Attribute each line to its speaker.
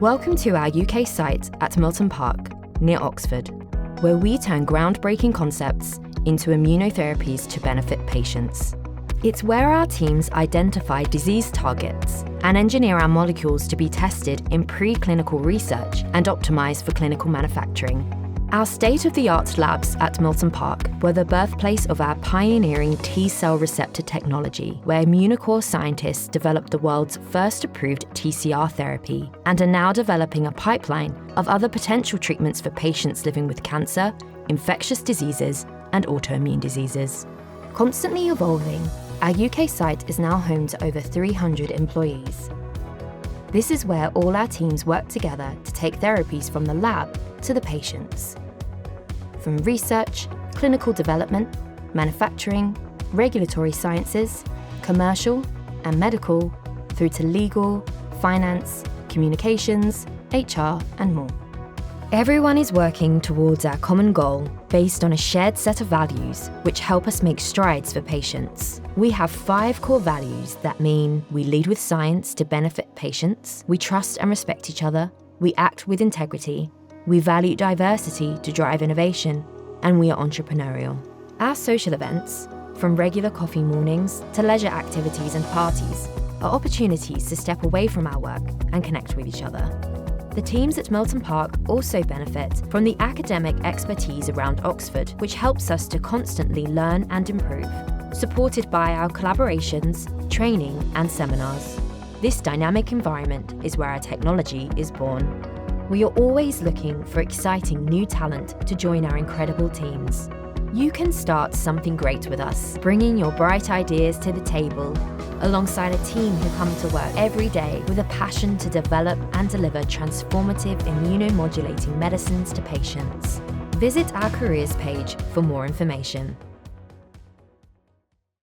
Speaker 1: Welcome to our UK site at Milton Park, near Oxford, where we turn groundbreaking concepts into immunotherapies to benefit patients. It's where our teams identify disease targets and engineer our molecules to be tested in preclinical research and optimized for clinical manufacturing. Our state-of-the-art labs at Milton Park were the birthplace of our pioneering T-cell receptor technology, where Immunocore scientists developed the world's first approved TCR therapy and are now developing a pipeline of other potential treatments for patients living with cancer, infectious diseases, and autoimmune diseases. Constantly evolving, our UK site is now home to over 300 employees. This is where all our teams work together to take therapies from the lab to the patients. From research, clinical development, manufacturing, regulatory sciences, commercial and medical, through to legal, finance, communications, HR, and more. Everyone is working towards our common goal based on a shared set of values which help us make strides for patients. We have 5 core values that mean we lead with science to benefit patients, we trust and respect each other, we act with integrity, we value diversity to drive innovation, and we are entrepreneurial. Our social events, from regular coffee mornings to leisure activities and parties, are opportunities to step away from our work and connect with each other. The teams at Milton Park also benefit from the academic expertise around Oxford, which helps us to constantly learn and improve, supported by our collaborations, training, and seminars. This dynamic environment is where our technology is born. We are always looking for exciting new talent to join our incredible teams. You can start something great with us, bringing your bright ideas to the table, alongside a team who come to work every day with a passion to develop and deliver transformative immunomodulating medicines to patients. Visit our careers page for more information.